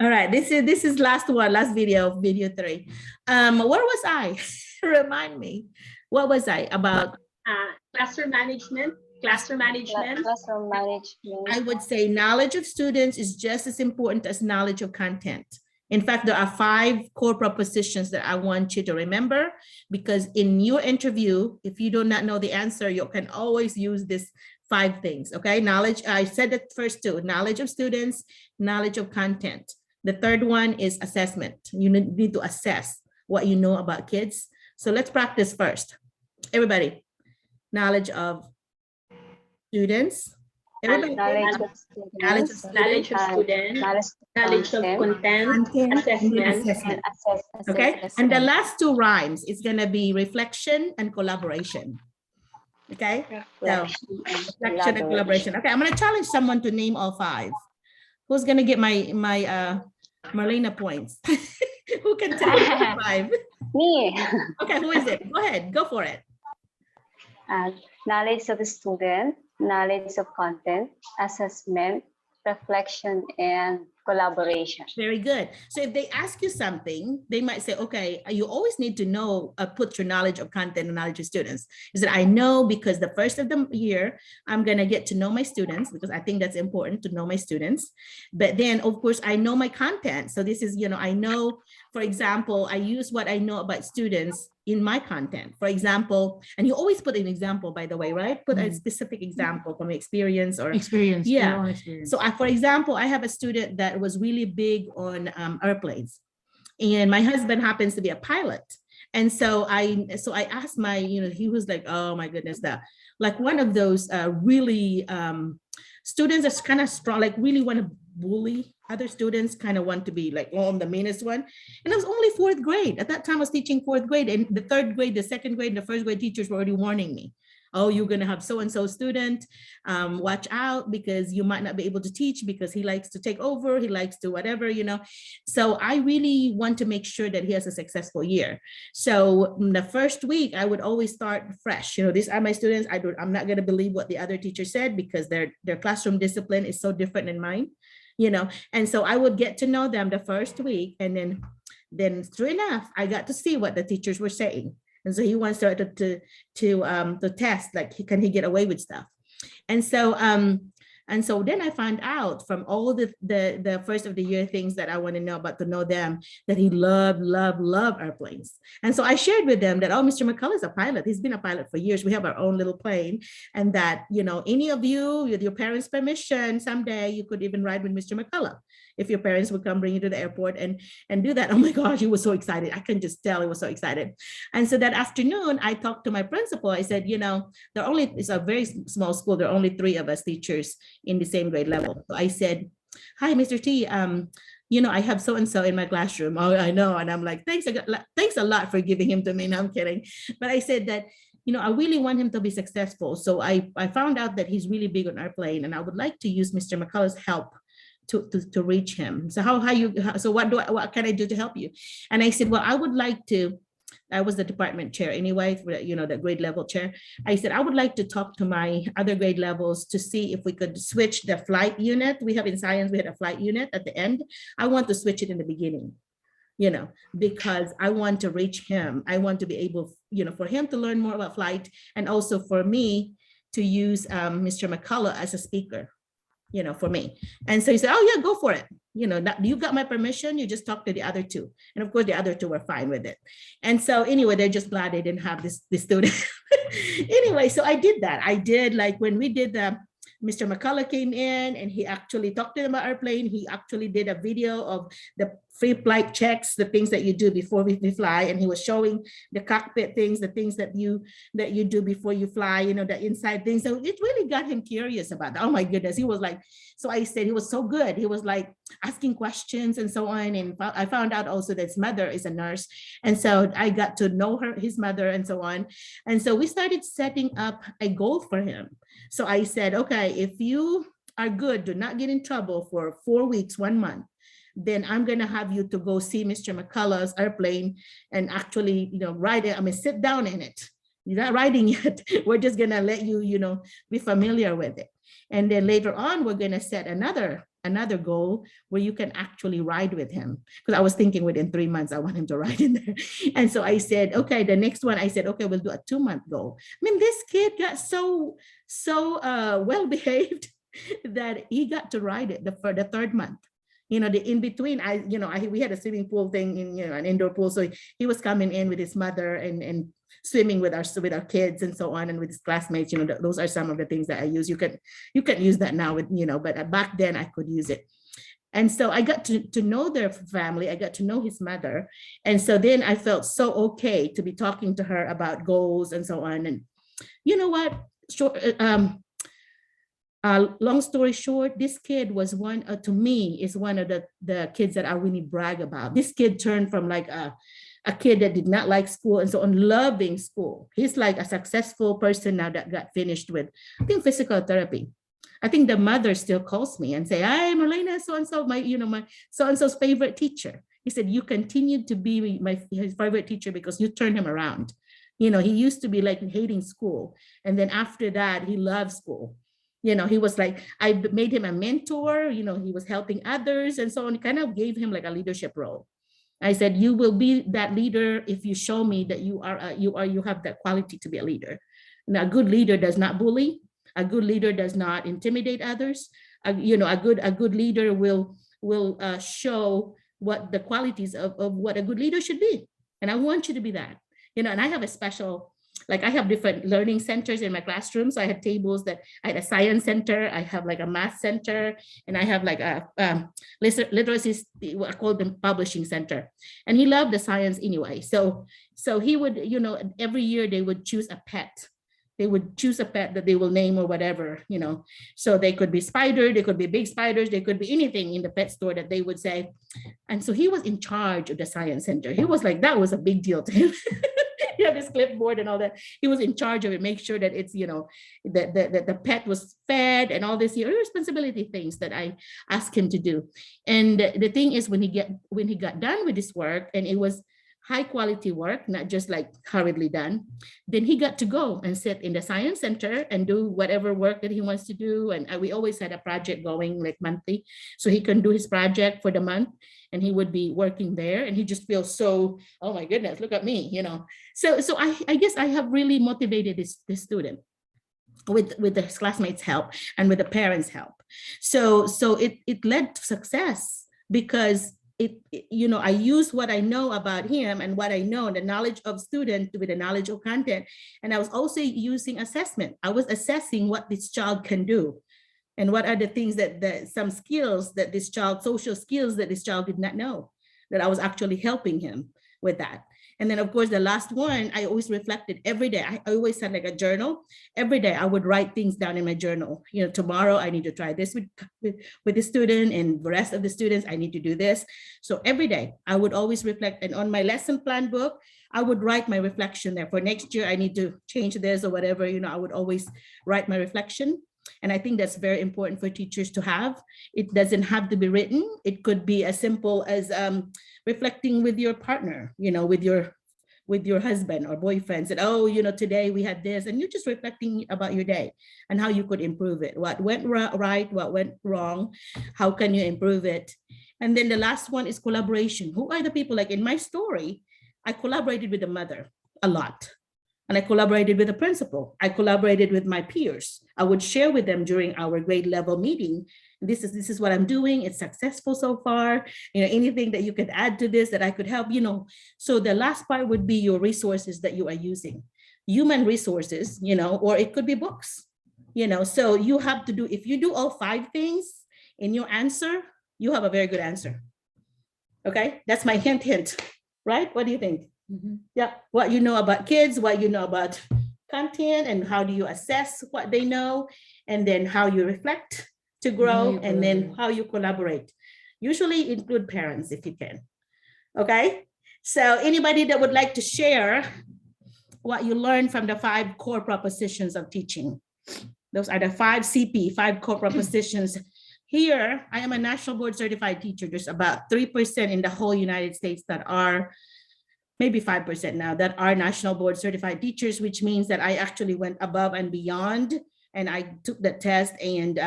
All right, this is last video, video 3. Where was I? Remind me. What was I about? Classroom management. Classroom management. Classroom management. I would say knowledge of students is just as important as knowledge of content. In fact, there are 5 core propositions that I want you to remember, because in your interview, if you do not know the answer, you can always use this 5 things, okay? Knowledge, I said the first 2, knowledge of students, knowledge of content. The third one is assessment. You need to assess what you know about kids. So let's practice first. Everybody, knowledge of students. Everybody, Knowledge of students, Knowledge of students, knowledge of content, assessment. Okay, and the last 2 rhymes is going to be reflection and collaboration. Okay, so reflection and collaboration. Okay, I'm going to challenge someone to name all 5. Who's going to get my Merlina points? Who can tell me all 5? Me. Okay, who is it? Go ahead, go for it. Knowledge of the student, knowledge of content, assessment, reflection, and collaboration. Very good. So if they ask you something, they might say, okay, you always need to know, put your knowledge of content and knowledge of students. Is that I know because the first of the year, I'm going to get to know my students, because I think that's important to know my students. But then of course, I know my content. So this is, you know, I know, for example, I use what I know about students in my content. For example, and you always put an example, by the way, right? Put a specific example from experience or experience. Yeah. Experience. So for example, I have a student that was really big on airplanes, and my husband happens to be a pilot. And so I asked my, you know, he was like, oh my goodness, that like one of those really students that's kind of strong, like really want to bully other students, kind of want to be like, oh, I'm the meanest one. And I was only 4th grade. At that time I was teaching 4th grade, and the 3rd grade, the 2nd grade, and the 1st grade teachers were already warning me. Oh, you're going to have so-and-so student, watch out, because you might not be able to teach because he likes to take over, he likes to whatever, you know. So I really want to make sure that he has a successful year. So the first week, I would always start fresh. You know, these are my students. I'm not going to believe what the other teacher said, because their classroom discipline is so different than mine, you know. And so I would get to know them the first week, and then true enough, I got to see what the teachers were saying. And so he wants to test, like, can he get away with stuff? And so then I found out from all the first of the year things that I want to know them, that he loved airplanes. And so I shared with them that, oh, Mr. McCullough is a pilot. He's been a pilot for years. We have our own little plane. And that, you know, any of you, with your parents' permission, someday you could even ride with Mr. McCullough, if your parents would come bring you to the airport and do that. Oh my gosh, he was so excited. I can just tell he was so excited. And so that afternoon, I talked to my principal. I said, you know, it's a very small school. There are only 3 of us teachers in the same grade level. So I said, hi, Mr. T, you know, I have so-and-so in my classroom. Oh, I know. And I'm like, thanks a lot for giving him to me. No, I'm kidding. But I said that, you know, I really want him to be successful. So I found out that he's really big on airplane, and I would like to use Mr. McCullough's help to reach him. So what can I do to help you? And I said, well, I was the department chair anyway, you know, the grade level chair. I said, I would like to talk to my other grade levels to see if we could switch the flight unit. We have in science, we had a flight unit at the end. I want to switch it in the beginning, you know, because I want to reach him. I want to be able, you know, for him to learn more about flight, and also for me to use Mr. McCullough as a speaker, you know, for me. And so he said, oh yeah, go for it. You know, you got my permission, you just talk to the other 2. And of course the other 2 were fine with it. And so anyway, they're just glad they didn't have this student. Anyway, so I did that. I did, like, when we did Mr. McCullough came in and he actually talked to them about airplane. He actually did a video of the free flight checks, the things that you do before we fly. And he was showing the cockpit things, the things that you do before you fly, you know, the inside things. So it really got him curious about that. Oh my goodness. He was like, so I said, he was so good. He was like asking questions and so on. And I found out also that his mother is a nurse. And so I got to know his mother and so on. And so we started setting up a goal for him. So I said, okay, if you are good, do not get in trouble for 4 weeks, 1 month, then I'm going to have you to go see Mr. McCullough's airplane and actually, you know, ride it. I mean, sit down in it. You're not riding yet. We're just going to let you, you know, be familiar with it. And then later on, we're going to set another another goal where you can actually ride with him. Because I was thinking within 3 months, I want him to ride in there. And so I said, okay, the next one, I said, okay, we'll do a 2-month goal. I mean, this kid got so well behaved that he got to ride it for the 3rd month. You know, the in between, we had a swimming pool thing in, an indoor pool. So he was coming in with his mother and swimming with our kids and so on, and with his classmates. You know, those are some of the things that I use. You can use that now with, but back then I could use it. And so I got to know their family. I got to know his mother. And so then I felt so okay to be talking to her about goals and so on. And you know what? Long story short, this kid was to me, is one of the kids that I really brag about. This kid turned from like a kid that did not like school and so on, loving school. He's like a successful person now that got finished with, I think, physical therapy. I think the mother still calls me and say, "Hi, Merlina, so-and-so, my so-and-so's favorite teacher." He said, "You continued to be his favorite teacher because you turned him around. He used to be like hating school. And then after that, he loved school. He was like, I made him a mentor, he was helping others and so on. Kind of gave him like a leadership role. I said, you will be that leader if you show me that you have that quality to be a leader. Now, a good leader does not bully. A good leader does not intimidate others. A good leader will show what the qualities of what a good leader should be. And I want you to be that. And I have a special, like I have different learning centers in my classroom. So I had tables that I had a science center, I have like a math center, and I have like a literacy, I call them publishing center. And he loved the science anyway. So he would, every year they would choose a pet. They would choose a pet that they will name or whatever, So they could be spider, they could be big spiders, they could be anything in the pet store that they would say. And so he was in charge of the science center. He was like, that was a big deal to him. He had his clipboard and all that. He was in charge of it, make sure that it's, that the pet was fed and all this responsibility things that I asked him to do. And the thing is, when he got done with this work, and it was high quality work, not just like hurriedly done, then he got to go and sit in the science center and do whatever work that he wants to do. And we always had a project going like monthly, so he can do his project for the month, and he would be working there, and he just feels so, oh my goodness, look at me, So I guess I have really motivated this student with the classmates' help and with the parents' help. So it led to success because I use what I know about him and what I know, the knowledge of student with the knowledge of content. And I was also using assessment. I was assessing what this child can do and what are the things some skills that this child, social skills that this child did not know, that I was actually helping him with that. And then of course, the last one, I always reflected every day. I always had like a journal. Every day I would write things down in my journal. Tomorrow I need to try this with the student, and the rest of the students, I need to do this. So every day I would always reflect, and on my lesson plan book, I would write my reflection there. For next year, I need to change this or whatever, I would always write my reflection. And I think that's very important for teachers to have. It doesn't have to be written. It could be as simple as reflecting with your partner, with your husband or boyfriend. Said, oh, today we had this, and you're just reflecting about your day and how you could improve it. What went right, what went wrong, how can you improve it? And then the last one is collaboration. Who are the people? Like in my story, I collaborated with the mother a lot. And I collaborated with the principal. I collaborated with my peers. I would share with them during our grade level meeting. This is what I'm doing. It's successful so far. Anything that you could add to this that I could help, So the last part would be your resources that you are using. Human resources, or it could be books, So you have to do, if you do all 5 things in your answer, you have a very good answer. Okay, that's my hint, right? What do you think? Mm-hmm. Yeah, what you know about kids, what you know about content, and how do you assess what they know, and then how you reflect to grow, and then how you collaborate. Usually include parents if you can. Okay, so anybody that would like to share what you learned from the 5 core propositions of teaching. Those are the 5 CP, 5 core propositions. Here, I am a national board certified teacher. There's about 3% in the whole United States that are, maybe 5% now, that are national board certified teachers, which means that I actually went above and beyond And I took the test, and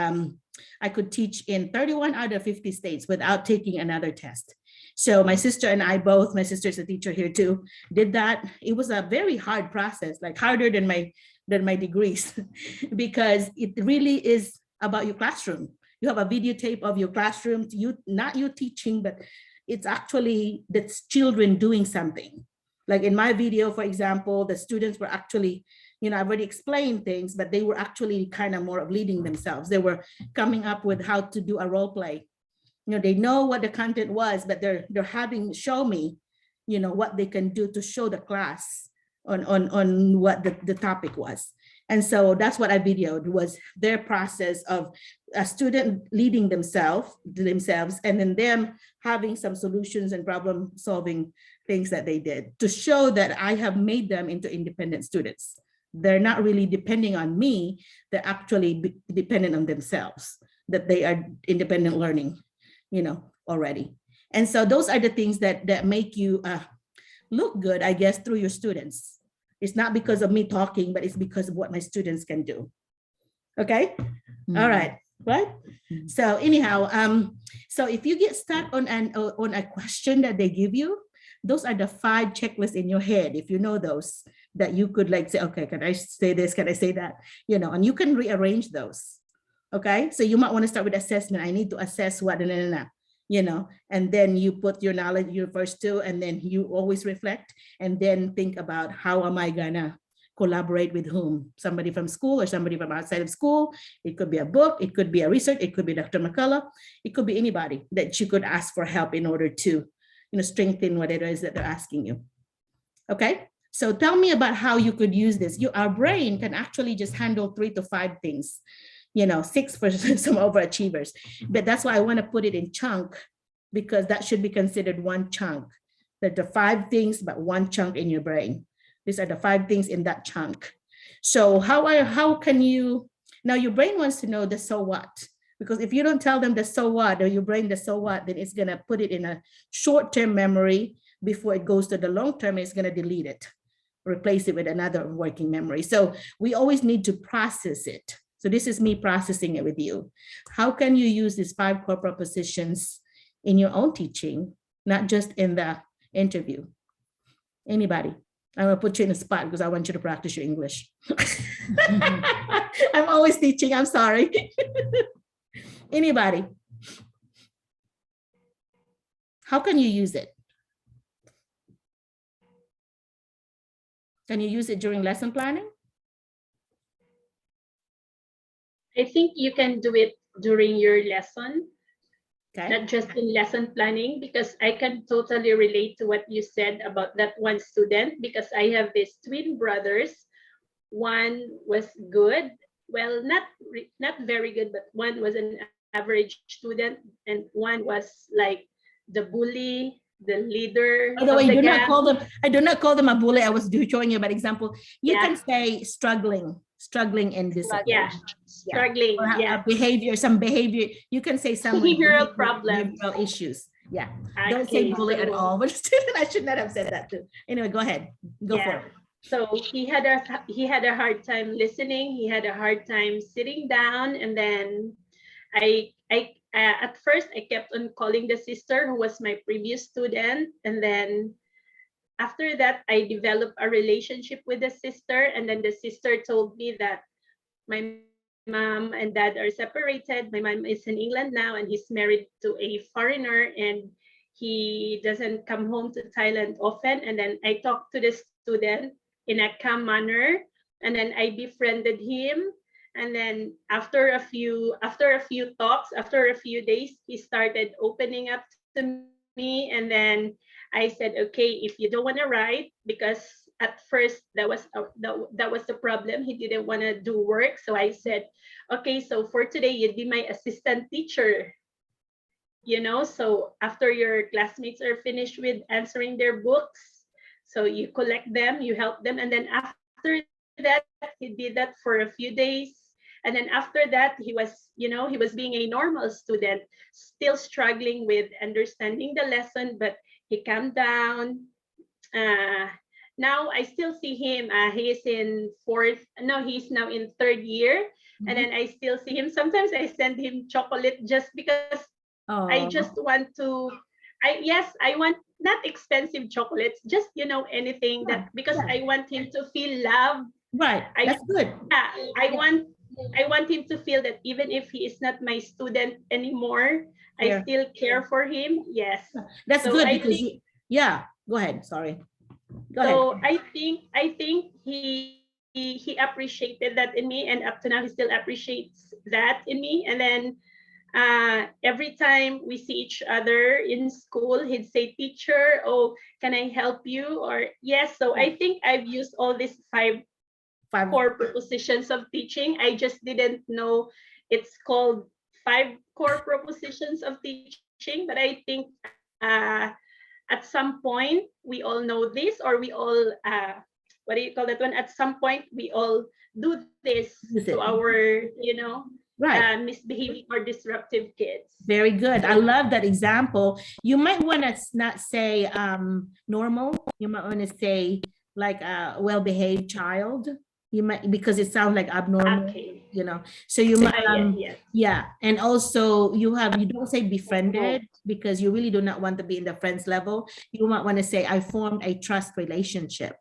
I could teach in 31 out of 50 states without taking another test. So my sister and I both, my sister's a teacher here too, did that. It was a very hard process, like harder than my degrees, because it really is about your classroom. You have a videotape of your classroom, not you teaching, but it's actually the children doing something. Like in my video, for example, the students were actually, I've already explained things, but they were actually kind of more of leading themselves. They were coming up with how to do a role play. They know what the content was, but they're having show me, what they can do to show the class on what the topic was. And so that's what I videoed, was their process of a student leading themselves, and then them having some solutions and problem solving things that they did to show that I have made them into independent students. They're not really depending on me. They're actually dependent on themselves, that they are independent learning, already. And so those are the things that make you look good, I guess, through your students. It's not because of me talking, but it's because of what my students can do. Okay. All right. Right. So anyhow, so if you get stuck on a question that they give you, those are the 5 checklists in your head. If you know those, that you could like say, okay, can I say this? Can I say that? And you can rearrange those. Okay. So you might want to start with assessment. I need to assess what, and then you put your knowledge, your first 2, and then you always reflect, and then think about how am I gonna collaborate with whom? Somebody from school or somebody from outside of school. It could be a book, it could be a research, it could be Dr. McCullough, it could be anybody that you could ask for help in order to, strengthen what it is that they're asking you. Okay, so tell me about how you could use this. Our brain can actually just handle 3 to 5 things. 6 for some overachievers, but that's why I want to put it in chunk, because that should be considered one chunk. That the 5 things, but one chunk in your brain. These are the 5 things in that chunk. So how can you, now your brain wants to know the so what, because if you don't tell them the so what, or your brain the so what, then it's going to put it in a short-term memory before it goes to the long-term, it's going to delete it, replace it with another working memory. So we always need to process it. So this is me processing it with you. How can you use these 5 core propositions in your own teaching, not just in the interview? Anybody? I'm gonna put you in a spot because I want you to practice your English. I'm always teaching, I'm sorry. Anybody? How can you use it? Can you use it during lesson planning? I think you can do it during your lesson, Okay. not just in lesson planning, because I can totally relate to what you said about that one student, because I have these twin brothers. One was good, well, not very good, but one was an average student, and one was like the bully, the leader. By the way, I do not call them a bully. I was showing you an example. You can say struggling in this. Yeah, struggling. Yeah. Some behavior. You can say some behavioral problems, behavioral issues. Yeah. Okay, Don't say bully at all. But I should not have said that too. Anyway, go ahead. Go for it. So he had a hard time listening. He had a hard time sitting down, and then I at first I kept on calling the sister who was my previous student, and then after that I developed a relationship with the sister, and then the sister told me that my mom and dad are separated. My mom is in England now, and he's married to a foreigner, and he doesn't come home to Thailand often. And then I talked to the student in a calm manner, and then I befriended him. And then after a few talks, after a few days, he started opening up to me. And then I said, okay, if you don't want to write, because at first that was the problem. He didn't want to do work. So I said, okay, so for today, you'd be my assistant teacher. So after your classmates are finished with answering their books, so you collect them, you help them. And then after that, he did that for a few days. And then after that, he was being a normal student, still struggling with understanding the lesson, but he calmed down. Now I still see him. He's now in 3rd year. and then I still see him. Sometimes I send him chocolate just because I just want to. I want not expensive chocolates, just anything that, because I want him to feel love. Right. That's good. Yeah, I want him to feel that even if he is not my student anymore, I still care for him. Yes. That's So good I because think, yeah, go ahead. Sorry. Go so ahead. I think he appreciated that in me, and up to now he still appreciates that in me. And then every time we see each other in school, he'd say, "Teacher, oh, can I help you?" Or yes. So I think I've used all these five core propositions of teaching. I just didn't know it's called 5 core propositions of teaching, but I think at some point we all know this, or we all what do you call that one? At some point we all do this to our right. misbehaving or disruptive kids. Very good. I love that example. You might want to not say normal. You might want to say like a well-behaved child. You might, because it sounds like abnormal. Okay. So you might Yes. yeah. And also you don't say befriended, because you really do not want to be in the friends level. You might want to say, I formed a trust relationship.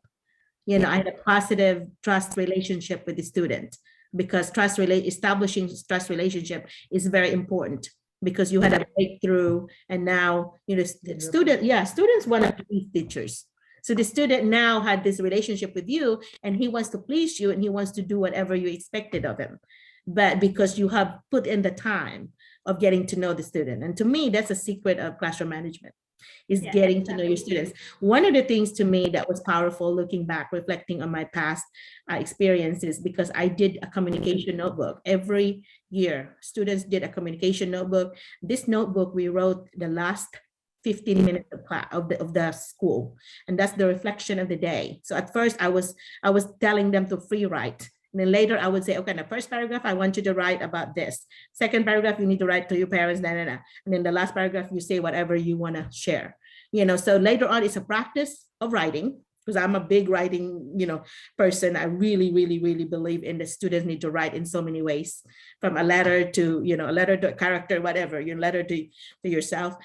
I had a positive trust relationship with the student, because establishing trust relationship is very important, because you had a breakthrough, and now the students want to please teachers. So the student now had this relationship with you, and he wants to please you, and he wants to do whatever you expected of him, but because you have put in the time of getting to know the student. And to me, that's a secret of classroom management, is getting to know your students. One of the things to me that was powerful, looking back, reflecting on my past experiences, because I did a communication notebook every year. Students did a communication notebook. This notebook, we wrote the last 15 minutes of class of the school, and that's the reflection of the day. So at first I was telling them to free write. And then later I would say, okay, in the first paragraph, I want you to write about this. Second paragraph, you need to write to your parents, And then the last paragraph, you say whatever you want to share. So later on, it's a practice of writing, because I'm a big writing, person. I really, really, really believe in the students need to write in so many ways, from a letter to, a letter to a character, whatever, your letter to yourself.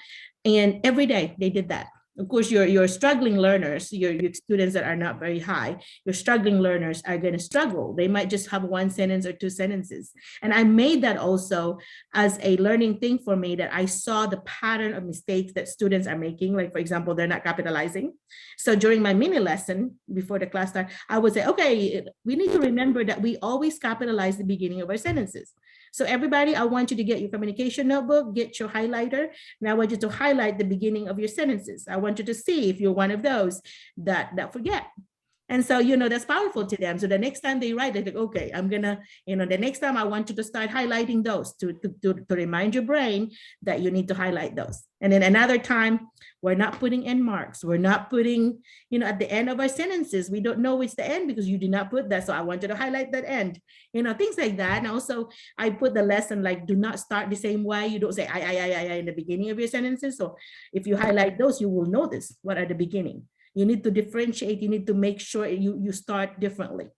And every day they did that. Of course, your struggling learners, your students that are not very high, your struggling learners are going to struggle. They might just have 1 sentence or 2 sentences. And I made that also as a learning thing for me, that I saw the pattern of mistakes that students are making. Like, for example, they're not capitalizing. So during my mini lesson, before the class started, I would say, okay, we need to remember that we always capitalize the beginning of our sentences. So everybody, I want you to get your communication notebook, get your highlighter, and I want you to highlight the beginning of your sentences. I want you to see if you're one of those that forget. And so, that's powerful to them. So the next time they write, they're like, okay, I'm gonna, the next time I want you to start highlighting those to remind your brain that you need to highlight those. And then another time, we're not putting end marks. We're not putting, at the end of our sentences, we don't know it's the end because you did not put that. So I want you to highlight that end, things like that. And also I put the lesson, like, do not start the same way. You don't say I in the beginning of your sentences. So if you highlight those, you will notice what are the beginning. You need to differentiate. You need to make sure you start differently.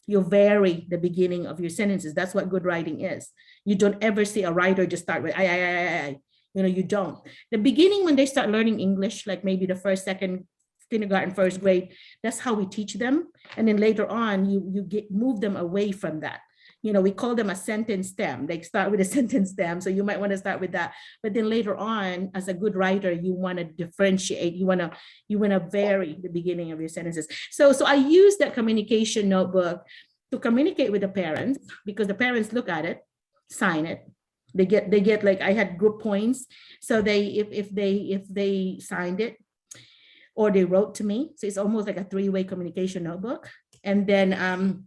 You vary the beginning of your sentences. That's what good writing is. You don't ever see a writer just start with I. You don't. The beginning, when they start learning English, like maybe the first, second, kindergarten, first grade, that's how we teach them. And then later on, you move them away from that. We call them a sentence stem. They start with a sentence stem. So you might want to start with that. But then later on, as a good writer, you want to differentiate. You want to vary the beginning of your sentences. So I use that communication notebook to communicate with the parents, because the parents look at it, sign it. They get like, I had group points. So if they signed it, or they wrote to me. So it's almost like a 3-way communication notebook. And then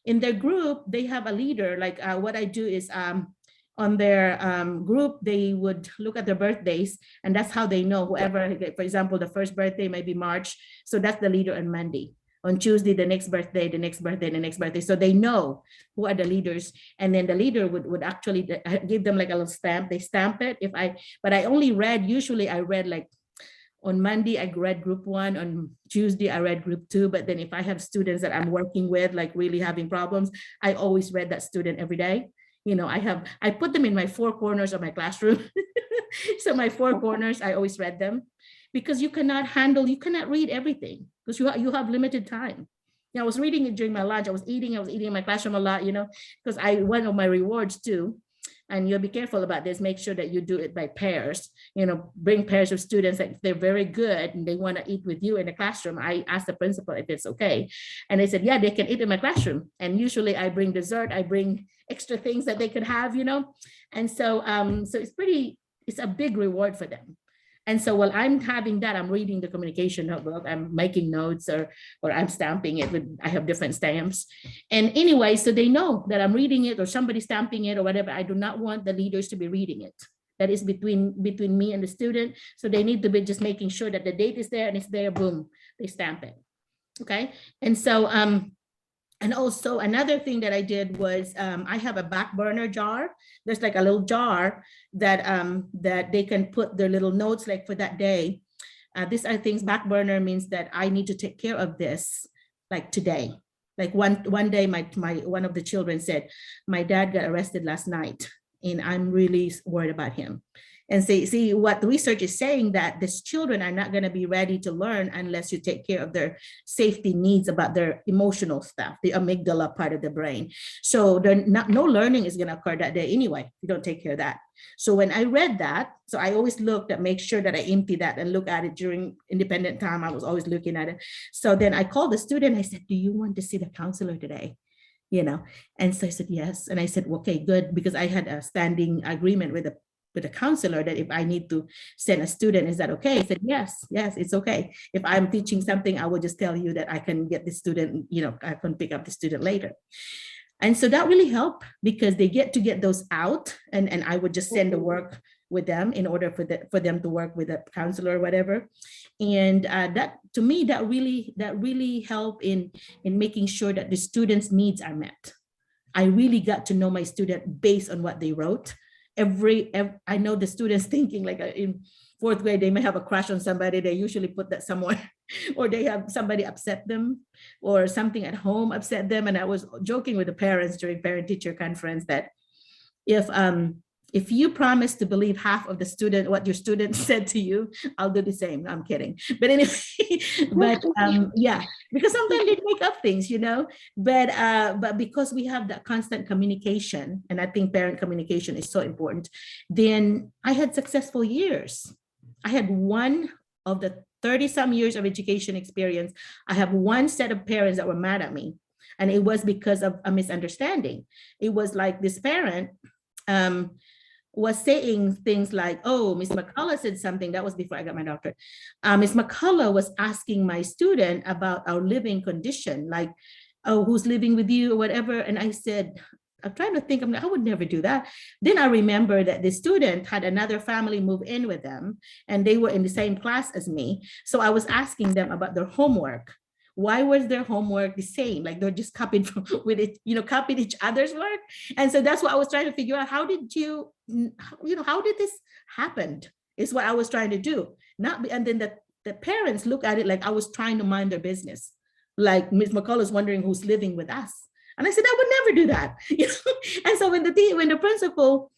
in their group, they have a leader. Like what I do is on their group, they would look at their birthdays, and that's how they know whoever, for example, the first birthday might be March. So that's the leader on Monday. On Tuesday, the next birthday, the next birthday, the next birthday. So they know who are the leaders. And then the leader would actually give them like a little stamp. They stamp it. But I only read, usually I read like, on Monday, I read group 1. On Tuesday, I read group 2. But then if I have students that I'm working with, like really having problems, I always read that student every day. I put them in my four corners of my classroom. So my four corners, I always read them, because you cannot read everything, because you have limited time. I was reading it during my lunch. I was eating in my classroom a lot, because one of my rewards too, and you'll be careful about this, make sure that you do it by pairs, bring pairs of students that if they're very good and they want to eat with you in the classroom. I asked the principal if it's okay. And they said, yeah, they can eat in my classroom. And usually I bring dessert, I bring extra things that they could have, And so, it's a big reward for them. And so while I'm having that, I'm reading the communication notebook, I'm making notes, or I'm stamping it I have different stamps. And anyway, so they know that I'm reading it, or somebody stamping it or whatever. I do not want the leaders to be reading it. That is between me and the student. So they need to be just making sure that the date is there, and it's there, boom, they stamp it. Okay. And so, and also another thing that I did was I have a back burner jar. There's like a little jar that they can put their little notes like for that day. These are things, back burner means that I need to take care of this like today. Like one day my one of the children said, my dad got arrested last night and I'm really worried about him. And see what the research is saying, that these children are not going to be ready to learn unless you take care of their safety needs about their emotional stuff, the amygdala part of the brain. So no learning is going to occur that day anyway, if you don't take care of that. So when I read that, so I always looked at, make sure that I empty that and look at it during independent time. I was always looking at it. So then I called the student. I said, do you want to see the counselor today? And so I said, yes. And I said, okay, good. Because I had a standing agreement with the counselor that if I need to send a student, is that okay? I said, yes, it's okay. If I'm teaching something, I will just tell you that I can get the student, I can pick up the student later. And so that really helped, because they get to get those out, and I would just send the work with them in order for them to work with a counselor or whatever. And that, to me, that really helped in making sure that the students' needs are met. I really got to know my student based on what they wrote. I know the students thinking like in fourth grade, they may have a crush on somebody. They usually put that somewhere, or they have somebody upset them, or something at home upset them. And I was joking with the parents during parent-teacher conference that if you promise to believe half of what your student said to you, I'll do the same. No, I'm kidding. But anyway, yeah, because sometimes they make up things, but because we have that constant communication, and I think parent communication is so important, then I had successful years. I had one of the 30-some years of education experience. I have one set of parents that were mad at me, and it was because of a misunderstanding. It was like this parent, was saying things like, oh, Ms. McCullough said something. That was before I got my doctorate. Ms. McCullough was asking my student about our living condition, like, oh, who's living with you or whatever. And I said, I'm trying to think, I would never do that. Then I remember that the student had another family move in with them, and they were in the same class as me. So I was asking them about their homework. Why was their homework the same? Like they're just copied copied each other's work. And so that's what I was trying to figure out. How did how did this happen? Is what I was trying to do. And then the parents look at it like I was trying to mind their business. Like Ms. McCullough's wondering who's living with us. And I said, I would never do that. And so when the principal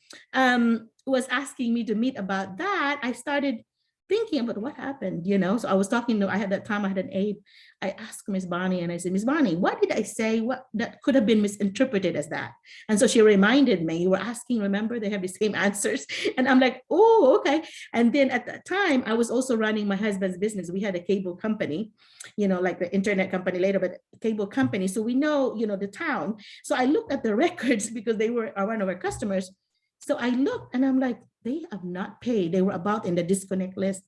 was asking me to meet about that, I started thinking about what happened, So I was talking to, I had an aide. I asked Miss Bonnie, and I said, Miss Bonnie, what did I say? What that could have been misinterpreted as that? And so she reminded me, you were asking, remember, they have the same answers. And I'm like, oh, okay. And then at that time, I was also running my husband's business. We had a cable company, like the internet company later, but cable company. So we know, the town. So I looked at the records because they were one of our customers. So I looked and I'm like, they have not paid. They were about in the disconnect list.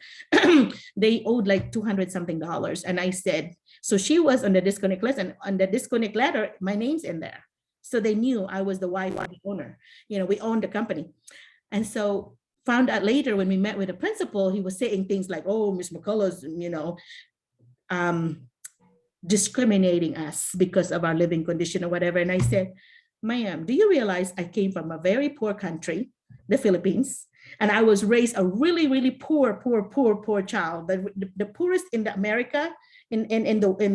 They owed like $200 something. And I said, so she was on the disconnect list, and on the disconnect letter, my name's in there. So they knew I was the wife of the owner. We owned the company. And so found out later when we met with the principal, he was saying things like, oh, Ms. McCullough's, discriminating us because of our living condition or whatever. And I said, ma'am, do you realize I came from a very poor country, the Philippines, and I was raised a really, really poor child. The poorest in America, in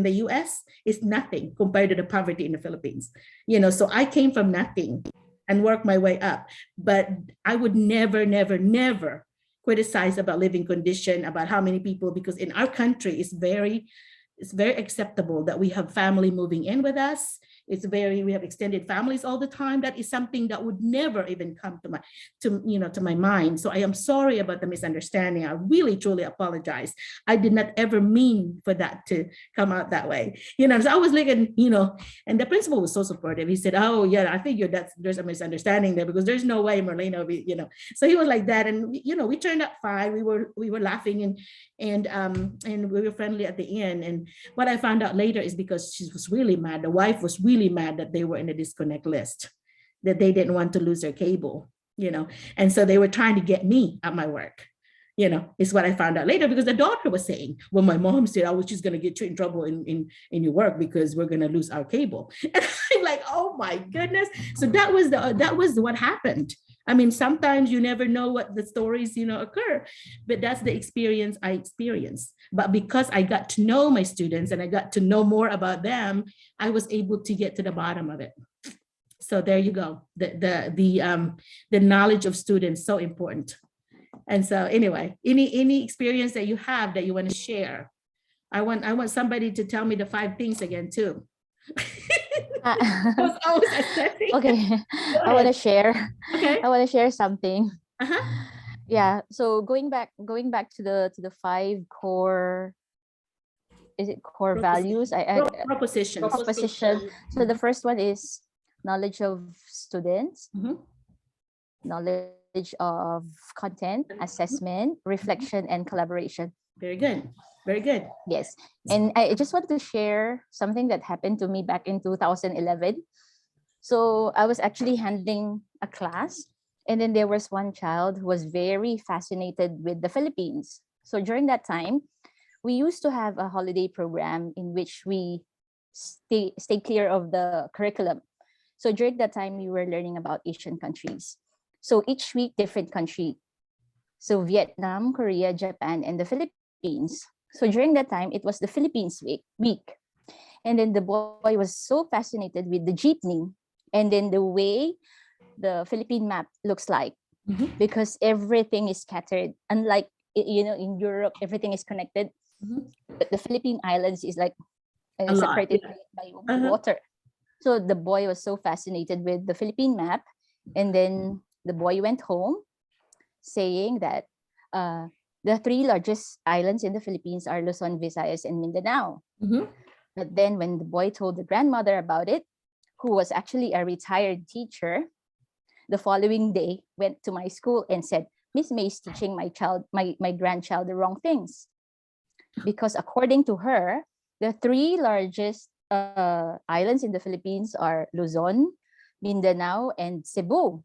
the US, is nothing compared to the poverty in the Philippines. So I came from nothing, and work my way up. But I would never, never, never criticize about living condition, about how many people, because in our country it's very acceptable that we have family moving in with us. We have extended families all the time. That is something that would never even come to my mind. So I am sorry about the misunderstanding. I really, truly apologize. I did not ever mean for that to come out that way. So I was looking, and the principal was so supportive. He said, oh yeah, I figured there's a misunderstanding there, because there's no way Merlina, so he was like that. And, we turned out fine. We were laughing and we were friendly at the end. And what I found out later is because she was really mad. The wife was really mad that they were in a disconnect list, that they didn't want to lose their cable, and so they were trying to get me at my work, is what I found out later, because the daughter was saying, well, my mom said, oh, she's going to get you in trouble in your work because we're going to lose our cable. And I'm like, oh my goodness. So that was what happened. I mean, sometimes you never know what the stories, occur, but that's the experience I experienced. But because I got to know my students and I got to know more about them, I was able to get to the bottom of it. So there you go. The knowledge of students, so important. And so anyway, any experience that you have that you want to share? I want somebody to tell me the 5 things again too. Okay, I want to share. Okay. I want to share something. Uh-huh. Yeah. So going back to the 5 core. Is it core values? Proposition. So the first one is knowledge of students, knowledge of content, assessment, reflection, and collaboration. Very good. Very good. Yes. And I just want to share something that happened to me back in 2011. So I was actually handling a class, and then there was one child who was very fascinated with the Philippines. So during that time, we used to have a holiday program in which we stay clear of the curriculum. So during that time, we were learning about Asian countries. So each week, different country. So Vietnam, Korea, Japan, and the Philippines. So during that time, it was the Philippines week. And then the boy was so fascinated with the jeepney and then the way the Philippine map looks like, because everything is scattered. Unlike, in Europe, everything is connected. But the Philippine Islands is like separated by water. So the boy was so fascinated with the Philippine map. And then the boy went home saying that the 3 largest islands in the Philippines are Luzon, Visayas, and Mindanao. But then when the boy told the grandmother about it, who was actually a retired teacher, the following day went to my school and said, Miss May is teaching my grandchild the wrong things. Because according to her, the 3 largest islands in the Philippines are Luzon, Mindanao, and Cebu.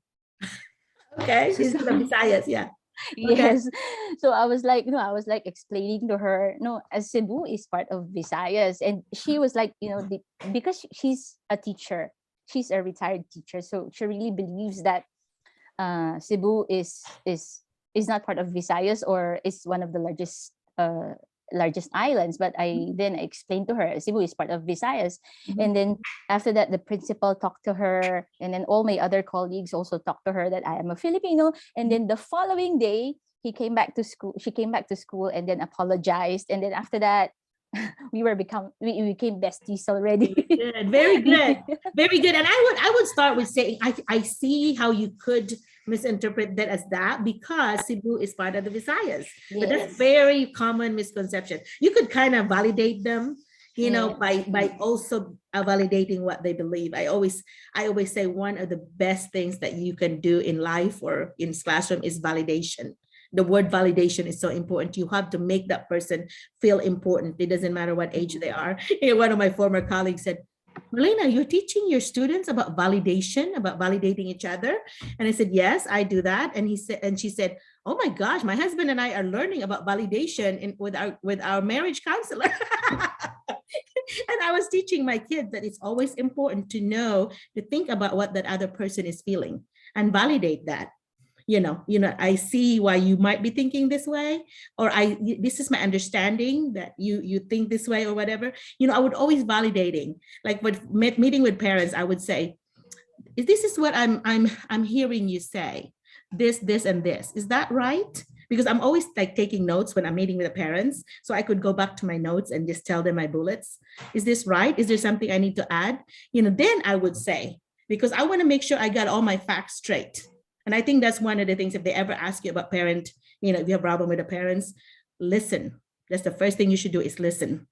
Okay, she's from the Visayas, yeah. Yes. So I was like, explaining to her, as Cebu is part of Visayas. And she was like, because she's a teacher, she's a retired teacher. So she really believes that Cebu is not part of Visayas or is one of the largest islands. But I then explained to her Cebu is part of Visayas. And then after that, the principal talked to her, and then all my other colleagues also talked to her that I am a Filipino. And then the following day, she came back to school and then apologized. And then after that, we became besties already. Very good. Very good. And I would start with saying I see how you could misinterpret that as that, because Cebu is part of the Visayas. Yes. But that's very common misconception. You could kind of validate them, by also validating what they believe. I always say one of the best things that you can do in life or in classroom is validation. The word validation is so important. You have to make that person feel important. It doesn't matter what age they are. One of my former colleagues said, Merlina, you're teaching your students about validation, about validating each other. And I said, yes, I do that. And she said, oh my gosh, my husband and I are learning about validation with our marriage counselor. And I was teaching my kids that it's always important to think about what that other person is feeling and validate that. I see why you might be thinking this way, or this is my understanding that you think this way or whatever. I would always validating, like with meeting with parents, I would say, this is what I'm hearing you say, this, and this. Is that right? Because I'm always like taking notes when I'm meeting with the parents. So I could go back to my notes and just tell them my bullets. Is this right? Is there something I need to add? Then I would say, because I want to make sure I got all my facts straight. And I think that's one of the things, if they ever ask you about parent, if you have a problem with the parents, listen. That's the first thing you should do, is listen.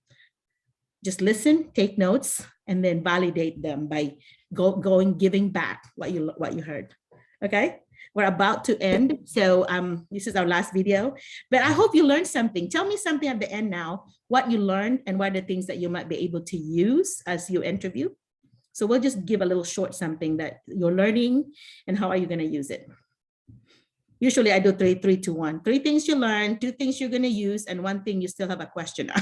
Just listen, take notes, and then validate them by giving back what you heard. Okay, we're about to end. So this is our last video, but I hope you learned something. Tell me something at the end now, what you learned and what are the things that you might be able to use as you interview. So we'll just give a little short something that you're learning and how are you going to use it. Usually I do 3, 2, 1. 3 things you learn, 2 things you're going to use, and 1 thing you still have a question on.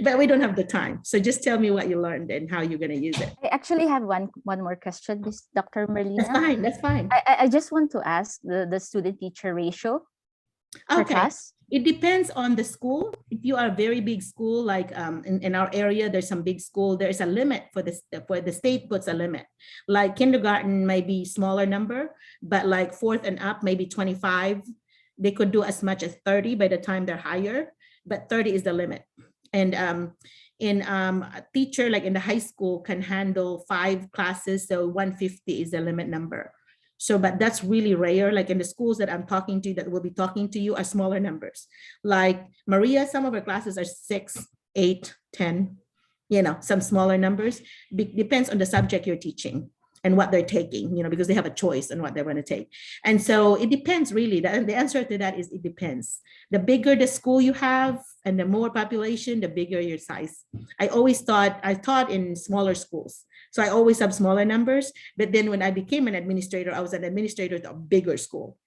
But we don't have the time. So just tell me what you learned and how you're going to use it. I actually have one more question, Miss Dr. Merlina. That's fine. That's fine. I just want to ask the student-teacher ratio per class. It depends on the school. If you are a very big school, like in our area, there's some big school, there's a limit for the state puts a limit. Like kindergarten may be smaller number, but like 4th and up, maybe 25. They could do as much as 30 by the time they're higher, but 30 is the limit. And a teacher, like in the high school, can handle 5 classes, so 150 is the limit number. So, but that's really rare. Like in the schools that I'm talking to, that will be talking to you, are smaller numbers. Like Maria, some of her classes are 6, 8, 10, some smaller numbers. Depends on the subject you're teaching and what they're taking, because they have a choice on what they're going to take. And so it depends really. The answer to that is it depends. The bigger the school you have and the more population, the bigger your size. I taught in smaller schools. So I always have smaller numbers, but then when I became an administrator, I was an administrator at a bigger school.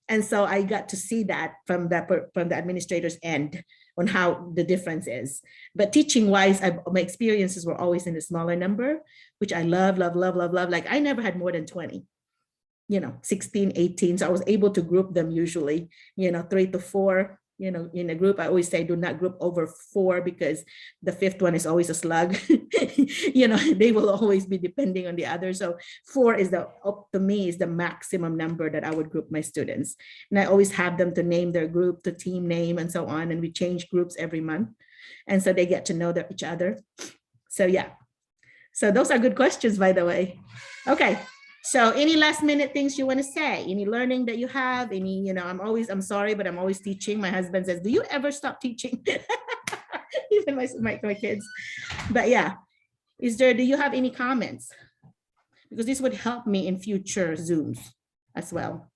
And so I got to see that from the administrator's end on how the difference is. But teaching wise, my experiences were always in a smaller number, which I love, love, love, love, love. Like I never had more than 20, 16, 18. So I was able to group them usually, 3 to 4. In a group, I always say do not group over 4 because the 5th one is always a slug. They will always be depending on the other. So 4 is to me is the maximum number that I would group my students. And I always have them to name their group, the team name, and so on. And we change groups every month. And so they get to know each other. So yeah. So those are good questions, by the way. Okay. So any last minute things you want to say? Any learning that you have? I'm sorry, but I'm always teaching. My husband says, do you ever stop teaching? Even my kids. But yeah, do you have any comments? Because this would help me in future Zooms as well.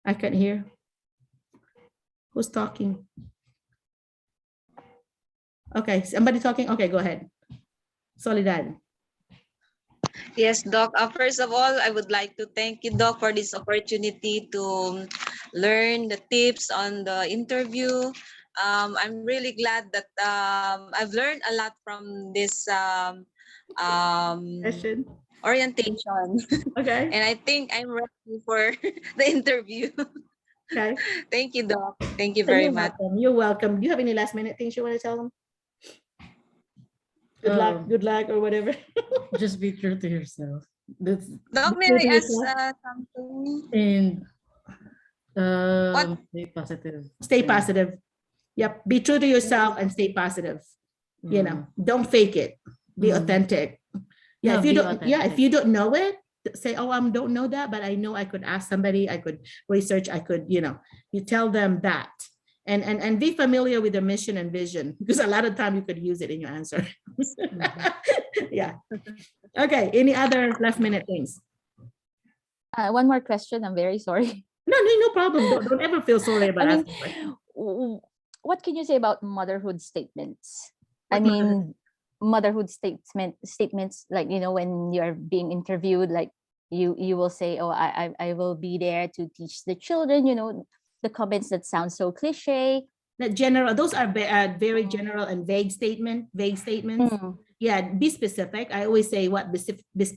I can't hear. Who's talking? Okay, somebody talking? Okay, go ahead. Soledad. Yes, Doc. First of all, I would like to thank you, Doc, for this opportunity to learn the tips on the interview. I'm really glad that I've learned a lot from this Session. orientation. Okay. And I think I'm ready for the interview. Okay. Thank you, Doc. Thank you very much. Welcome. You're welcome. Do you have any last minute things you want to tell them? Good luck, or whatever. Just be true to yourself. Doc, may I ask something? And What? stay positive. Stay positive. Yep. Be true to yourself and stay positive. Don't fake it. Be authentic. Yeah. If you don't know it, say, oh, I don't know that, but I know I could ask somebody, I could research, I could, you tell them that. And be familiar with the mission and vision, because a lot of time you could use it in your answer. Yeah. Okay. Any other last minute things? One more question. I'm very sorry. No problem. Don't ever feel sorry about asking. What can you say about motherhood statements? Motherhood statements, like, when you're being interviewed, like you will say, oh, I will be there to teach the children, the comments that sound so cliche. Those are very general and vague statements. Yeah, be specific. I always say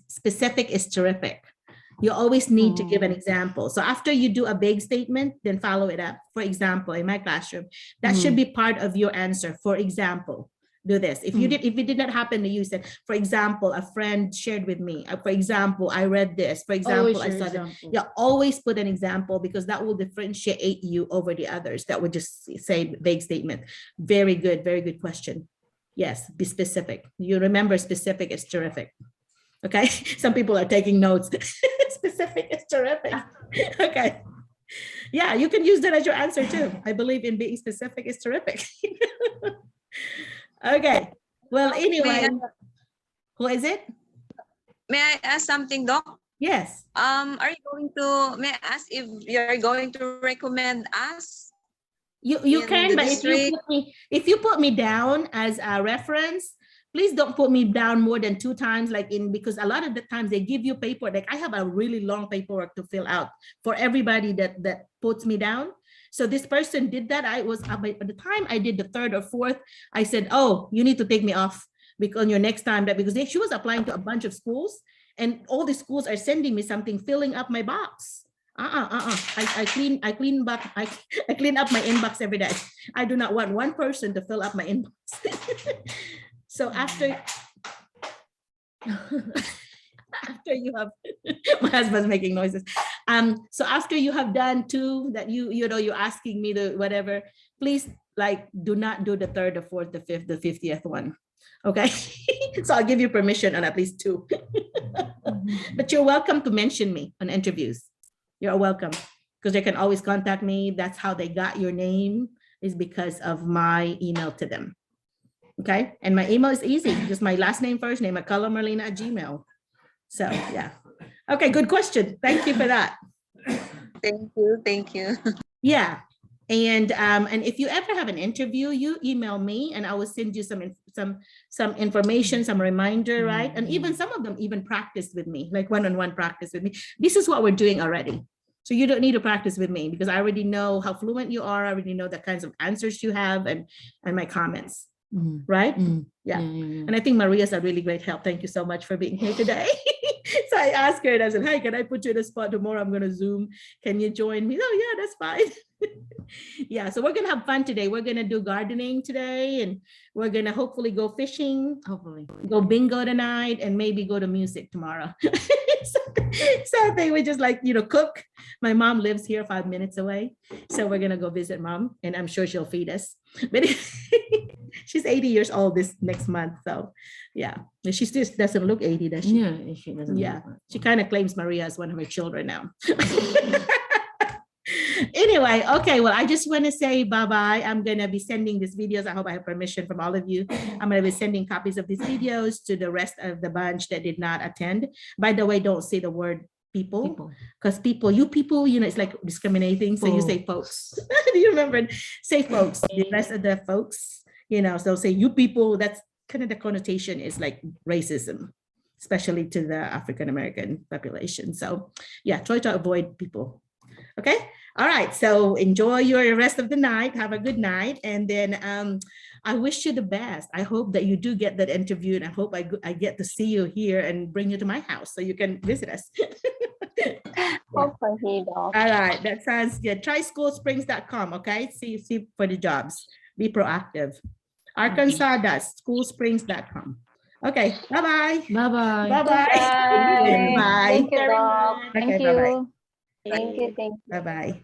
specific is terrific. You always need to give an example. So after you do a vague statement, then follow it up. For example, in my classroom, that should be part of your answer. For example, do this. If it did not happen to you, said, for example, a friend shared with me, for example, I read this, for example, I saw that. Yeah, always put an example, because that will differentiate you over the others that would just say vague statement. Very good question. Yes, be specific. You remember, specific is terrific. Okay, some people are taking notes. Specific is terrific. Okay. Yeah, you can use that as your answer too. I believe in being specific is terrific. Okay. Well, anyway, who is it? May I ask something, Doc? Yes. Are you going to, may I ask if you're going to recommend us? You in can, the but district? if you put me down as a reference, please don't put me down more than 2 times, because a lot of the times they give you paper. Like, I have a really long paperwork to fill out for everybody that puts me down. So this person did that. I was, by the time I did the 3rd or 4th, I said, oh, you need to take me off because your next time, because she was applying to a bunch of schools, and all the schools are sending me something, filling up my box. I clean up my inbox every day. I do not want one person to fill up my inbox. So after you have, my husband's making noises. So after you have done 2 that you're asking me to whatever, please, like, do not do the 3rd, the 4th, the 5th, the 50th one. Okay. So I'll give you permission on at least 2. But you're welcome to mention me on interviews. You're welcome, because they can always contact me. That's how they got your name, is because of my email to them. Okay. And my email is easy. Just my last name, first name, McCullough Merlina @gmail. So yeah. Okay. Good question. Thank you for that. Thank you. Yeah. And if you ever have an interview, you email me and I will send you some information, some reminder, right? And even some of them even practice with me, like one-on-one practice with me. This is what we're doing already. So you don't need to practice with me, because I already know how fluent you are. I already know the kinds of answers you have and my comments, right? Yeah. And I think Maria's a really great help. Thank you so much for being here today. So I asked her and I said, hey, can I put you in a spot tomorrow? I'm going to Zoom. Can you join me? Oh, yeah, that's fine. Yeah, so we're going to have fun today. We're going to do gardening today, and we're going to hopefully go fishing, go bingo tonight, and maybe go to music tomorrow. So I think we just cook. My mom lives here 5 minutes away. So we're going to go visit mom, and I'm sure she'll feed us. But she's 80 years old this next month. So yeah, she still doesn't look 80, does she? Yeah, she doesn't. Yeah, she kind of claims Maria as one of her children now. Anyway, okay, well, I just want to say bye-bye. I'm going to be sending these videos. I hope I have permission from all of you. I'm going to be sending copies of these videos to the rest of the bunch that did not attend. By the way, don't say the word people, because you people, it's like discriminating. So you say folks. Do you remember? Say folks. The rest of the folks, so say you people. That's kind of the connotation is like racism, especially to the African-American population. So yeah, try to avoid people. Okay. All right. So enjoy your rest of the night. Have a good night. And then I wish you the best. I hope that you do get that interview, and I hope I get to see you here and bring you to my house so you can visit us. Hopefully, Doc. All right. That sounds good. Try schoolsprings.com. Okay. See for the jobs. Be proactive. Arkansas does schoolsprings.com. Okay. Bye-bye. Bye-bye. Bye-bye. Bye. Thank you, Doc. Okay, Thank bye-bye. you. Thank you. Bye-bye.